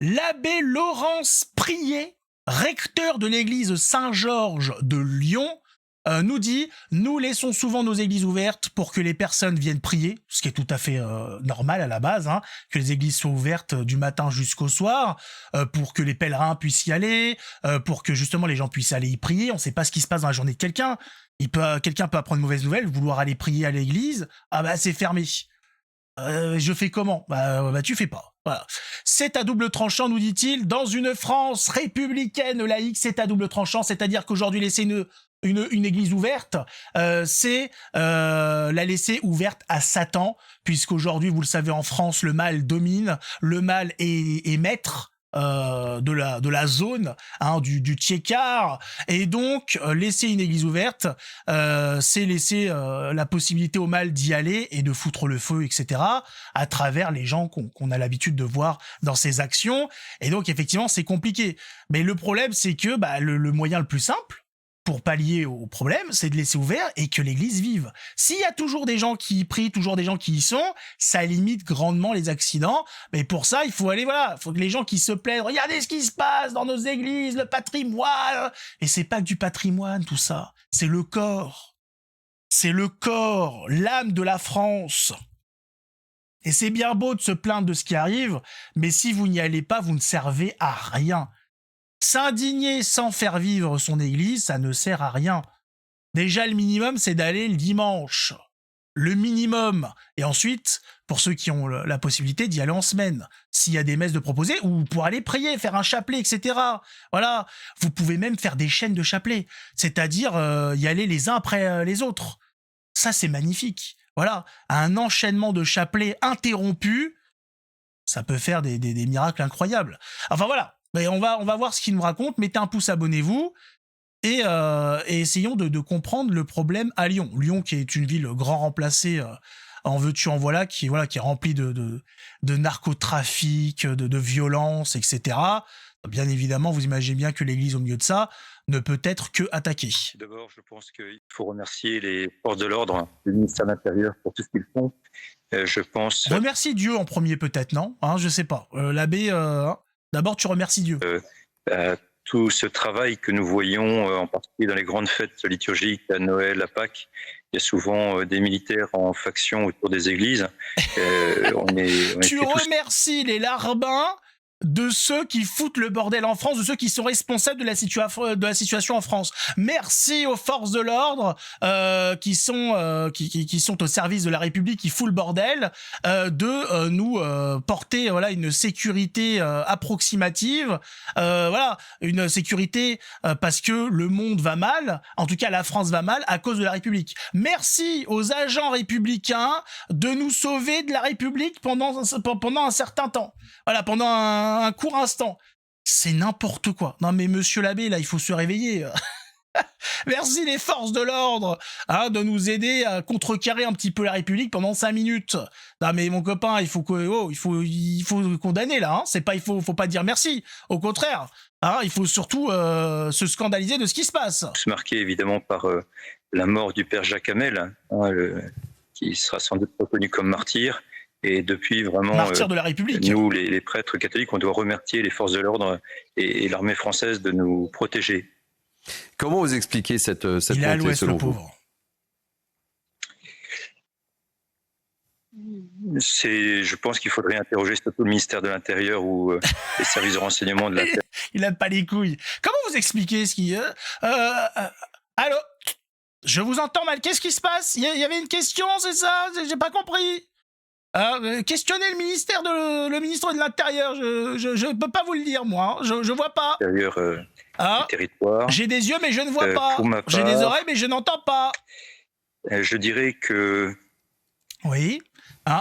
L'abbé Laurence Priet, recteur de l'église Saint-Georges de Lyon, nous dit « Nous laissons souvent nos églises ouvertes pour que les personnes viennent prier », ce qui est tout à fait normal à la base, hein, que les églises soient ouvertes du matin jusqu'au soir, pour que les pèlerins puissent y aller, pour que justement les gens puissent aller y prier. On ne sait pas ce qui se passe dans la journée de quelqu'un. Quelqu'un peut apprendre une mauvaise nouvelle, vouloir aller prier à l'église, ah bah c'est fermé. Je fais comment ? Bah tu fais pas. Voilà. C'est à double tranchant, nous dit-il. Dans une France républicaine laïque, c'est à double tranchant, c'est-à-dire qu'aujourd'hui, laisser une église ouverte, c'est la laisser ouverte à Satan, puisqu'aujourd'hui, vous le savez, en France, le mal domine, le mal est maître. De la zone, hein, du Tchékar, et donc laisser une église ouverte, c'est laisser la possibilité au mal d'y aller et de foutre le feu, etc., à travers les gens qu'on a l'habitude de voir dans ces actions. Et donc effectivement c'est compliqué, mais le problème c'est que le moyen le plus simple pour pallier au problème, c'est de laisser ouvert et que l'église vive. S'il y a toujours des gens qui y prient, toujours des gens qui y sont, ça limite grandement les accidents. Mais pour ça, il faut aller, voilà, il faut que les gens qui se plaignent, regardez ce qui se passe dans nos églises, le patrimoine. Et c'est pas que du patrimoine, tout ça. C'est le corps. C'est le corps, l'âme de la France. Et c'est bien beau de se plaindre de ce qui arrive, mais si vous n'y allez pas, vous ne servez à rien. S'indigner sans faire vivre son église, ça ne sert à rien. Déjà, le minimum, c'est d'aller le dimanche. Le minimum. Et ensuite, pour ceux qui ont la possibilité d'y aller en semaine, s'il y a des messes de proposer, ou pour aller prier, faire un chapelet, etc. Voilà. Vous pouvez même faire des chaînes de chapelets. C'est-à-dire y aller les uns après les autres. Ça, c'est magnifique. Voilà. Un enchaînement de chapelets interrompu, ça peut faire des miracles incroyables. Enfin, voilà. Mais on va voir ce qu'il nous raconte. Mettez un pouce, abonnez-vous. Et essayons de comprendre le problème à Lyon. Lyon qui est une ville grand remplacée en veux-tu en voilà, qui est remplie de narcotrafic, de violence, etc. Bien évidemment, vous imaginez bien que l'église au milieu de ça ne peut être que attaquée. D'abord, je pense qu'il faut remercier les forces de l'ordre, le ministère de l'Intérieur pour tout ce qu'ils font. Je pense... Remercie Dieu en premier peut-être, non, hein, je sais pas. L'abbé... D'abord, tu remercies Dieu. Tout ce travail que nous voyons, en particulier dans les grandes fêtes liturgiques, à Noël, à Pâques, il y a souvent des militaires en faction autour des églises. Tu remercies les larbins de ceux qui foutent le bordel en France, de ceux qui sont responsables de la situation en France. Merci aux forces de l'ordre qui sont au service de la République, qui foutent le bordel, de nous porter voilà une sécurité approximative, voilà une sécurité parce que le monde va mal, en tout cas la France va mal à cause de la République. Merci aux agents républicains de nous sauver de la République pendant un certain temps. Voilà, pendant un court instant. C'est n'importe quoi. Non mais monsieur l'abbé, là, il faut se réveiller. Merci les forces de l'ordre de nous aider à contrecarrer un petit peu la République pendant 5 minutes. Non mais mon copain, il faut condamner là. Hein. C'est pas, il faut pas dire merci. Au contraire, il faut surtout se scandaliser de ce qui se passe. Se marquer évidemment par la mort du père Jacques Hamel, qui sera sans doute reconnu comme martyr. Et depuis vraiment, martyr de la République. Nous, les prêtres catholiques, on doit remercier les forces de l'ordre et l'armée française de nous protéger. Comment vous expliquez cette Il est à l'ouest, le pauvre. Je pense qu'il faudrait interroger surtout le ministère de l'Intérieur ou les services de renseignement de l'Intérieur. Il n'a pas les couilles. Comment vous expliquez ce qui... Allô ? Je vous entends mal. Qu'est-ce qui se passe ? Il y avait une question, c'est ça ? J'ai pas compris. Questionnez le ministre de l'Intérieur, je peux pas vous le dire moi, je vois pas. Territoire. J'ai des yeux mais je ne vois pas. J'ai des oreilles mais je n'entends pas. Je dirais que... Oui.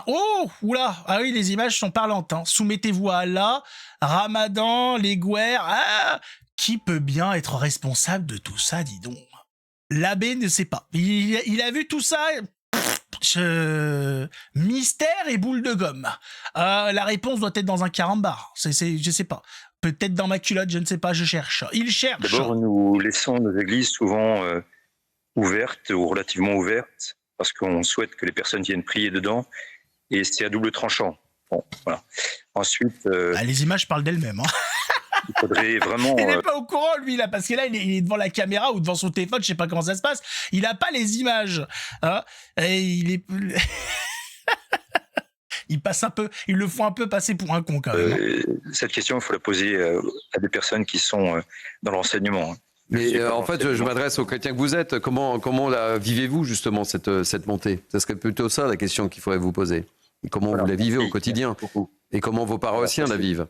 Oh, oula, ah oui, les images sont parlantes. Hein. Soumettez-vous à Allah, Ramadan, les guerres. Qui peut bien être responsable de tout ça, dis donc ? L'abbé ne sait pas. Il a vu tout ça. Mystère et boule de gomme. La réponse doit être dans un carambar. Je sais pas. Peut-être dans ma culotte, je ne sais pas, je cherche. Il cherche. D'abord, nous laissons nos églises souvent ouvertes ou relativement ouvertes parce qu'on souhaite que les personnes viennent prier dedans et c'est à double tranchant. Bon, voilà. Ensuite, Les images parlent d'elles-mêmes. il faudrait vraiment... Il n'est pas au courant, lui, là, parce que là, il est devant la caméra ou devant son téléphone, je sais pas comment ça se passe. Il a pas les images. Hein, et il est... ils le font un peu passer pour un con, quand même. Cette question, il faut la poser à des personnes qui sont dans l'enseignement. Mais en fait, je m'adresse aux chrétiens que vous êtes. Comment la vivez-vous, justement, cette montée? Ce serait plutôt ça, la question qu'il faudrait vous poser. Et comment vous la vivez au quotidien? Et comment vos paroissiens la vivent?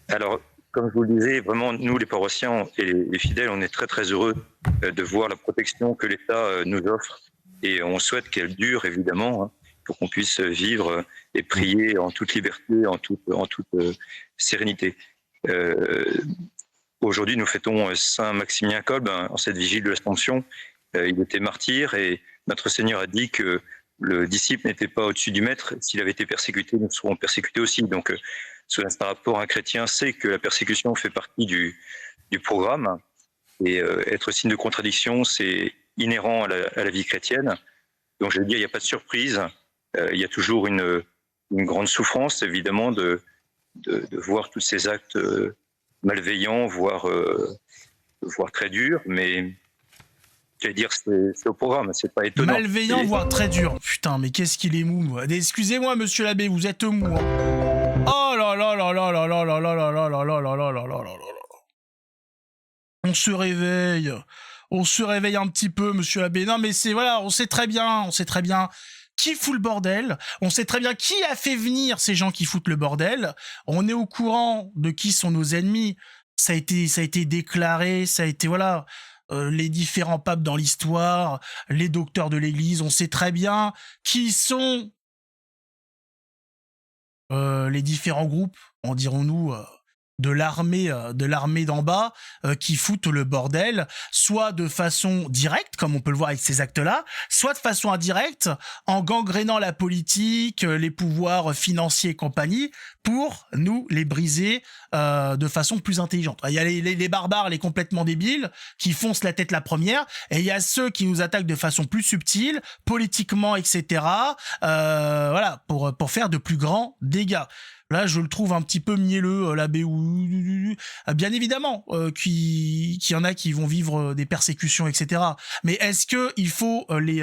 Alors, comme je vous le disais, vraiment, nous, les paroissiens et les fidèles, on est très, très heureux de voir la protection que l'État nous offre. Et on souhaite qu'elle dure, évidemment, pour qu'on puisse vivre et prier en toute liberté, en toute sérénité. Aujourd'hui, nous fêtons Saint Maximilien Kolbe en cette vigile de l'Ascension. Il était martyr et notre Seigneur a dit que le disciple n'était pas au-dessus du maître. S'il avait été persécuté, nous serons persécutés aussi. Donc, sous un rapport, un chrétien sait que la persécution fait partie du programme. Et être signe de contradiction, c'est inhérent à la vie chrétienne. Donc, je veux dire, il n'y a pas de surprise. Il y a toujours une grande souffrance, évidemment, de voir tous ces actes malveillants, voire très durs, mais j'allais dire c'est au programme, c'est pas étonnant. Malveillant, voire très dur. Putain, mais qu'est-ce qu'il est mou. Excusez-moi, monsieur l'abbé, vous êtes mou. Oh là là là là là là là là là là là là là là là là là là. On se réveille un petit peu, monsieur l'abbé. Non, mais on sait très bien qui fout le bordel. On sait très bien qui a fait venir ces gens qui foutent le bordel. On est au courant de qui sont nos ennemis. Ça a été déclaré, ça a été, les différents papes dans l'histoire, les docteurs de l'Église. On sait très bien qui sont les différents groupes, en dirons-nous, de l'armée d'en bas qui foutent le bordel, soit de façon directe, comme on peut le voir avec ces actes-là, soit de façon indirecte, en gangrénant la politique, les pouvoirs financiers et compagnie, pour nous les briser de façon plus intelligente. Il y a les barbares, les complètement débiles, qui foncent la tête la première, et il y a ceux qui nous attaquent de façon plus subtile, politiquement, etc., pour faire de plus grands dégâts. Là, je le trouve un petit peu mielleux, l'abbé. Bien évidemment qu'il y en a qui vont vivre des persécutions, etc. Mais est-ce que il faut les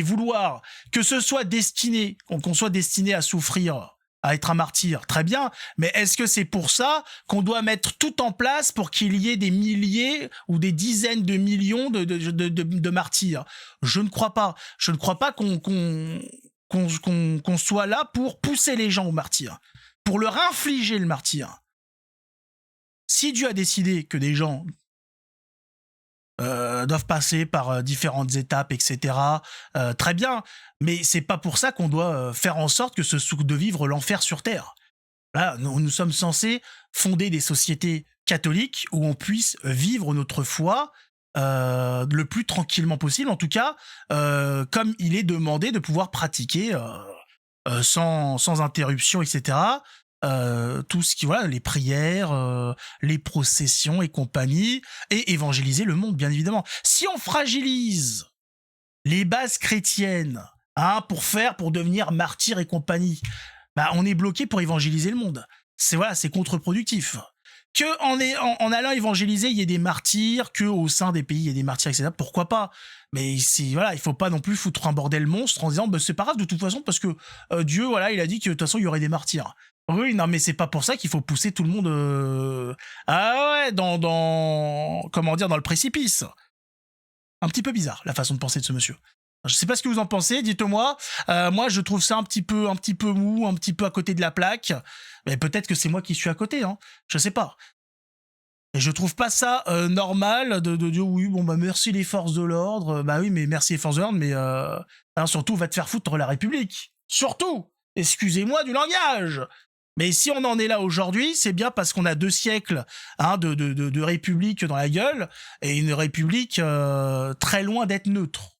vouloir, que ce soit destiné, qu'on soit destiné à souffrir, à être un martyr, très bien, mais est-ce que c'est pour ça qu'on doit mettre tout en place pour qu'il y ait des milliers ou des dizaines de millions de martyrs? Je ne crois pas. Je ne crois pas qu'on soit là pour pousser les gens au martyr, pour leur infliger le martyr. Si Dieu a décidé que des gens doivent passer par différentes étapes, etc., très bien, mais c'est pas pour ça qu'on doit faire en sorte que de vivre l'enfer sur terre. Là, nous sommes censés fonder des sociétés catholiques où on puisse vivre notre foi le plus tranquillement possible, en tout cas, comme il est demandé de pouvoir pratiquer sans interruption, etc., tout ce qui, les prières, les processions et compagnie, et évangéliser le monde, bien évidemment. Si on fragilise les bases chrétiennes, pour devenir martyr et compagnie, on est bloqué pour évangéliser le monde. C'est contre-productif. Que en allant évangéliser, il y ait des martyrs, que au sein des pays il y ait des martyrs, etc. Pourquoi pas? Mais il faut pas non plus foutre un bordel monstre en disant c'est pas grave de toute façon parce que Dieu, il a dit que de toute façon il y aurait des martyrs. Oui, non, mais c'est pas pour ça qu'il faut pousser tout le monde dans le précipice. Un petit peu bizarre la façon de penser de ce monsieur. Je sais pas ce que vous en pensez, dites-moi. Moi, je trouve ça un petit peu mou, un petit peu à côté de la plaque. Mais peut-être que c'est moi qui suis à côté, je sais pas. Et je trouve pas ça normal de dire oui, merci les forces de l'ordre. Oui, mais merci les forces de l'ordre, mais surtout va te faire foutre la République. Surtout, excusez-moi du langage. Mais si on en est là aujourd'hui, c'est bien parce qu'on a 2 siècles de République dans la gueule et une République très loin d'être neutre.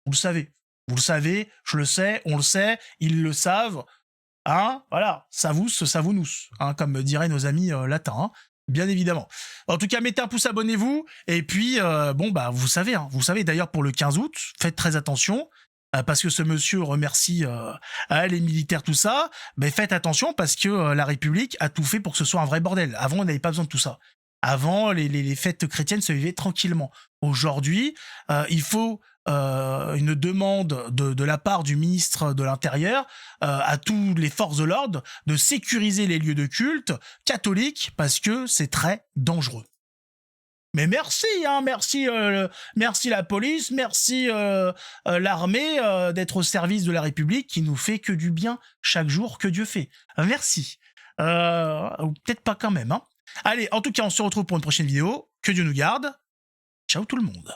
Vous le savez, je le sais, on le sait, ils le savent, savus, savunus, comme diraient nos amis latins, bien évidemment. En tout cas, mettez un pouce, abonnez-vous, et puis, vous savez d'ailleurs pour le 15 août, faites très attention, parce que ce monsieur remercie les militaires, tout ça, ben faites attention parce que la République a tout fait pour que ce soit un vrai bordel. Avant, on n'avait pas besoin de tout ça. Avant, les fêtes chrétiennes se vivaient tranquillement. Aujourd'hui, il faut une demande de la part du ministre de l'Intérieur à tous les forces de l'ordre de sécuriser les lieux de culte catholiques parce que c'est très dangereux. Mais merci, merci la police, merci l'armée d'être au service de la République qui nous fait que du bien chaque jour que Dieu fait. Merci. Ou peut-être pas quand même. Allez, en tout cas, on se retrouve pour une prochaine vidéo. Que Dieu nous garde. Ciao tout le monde.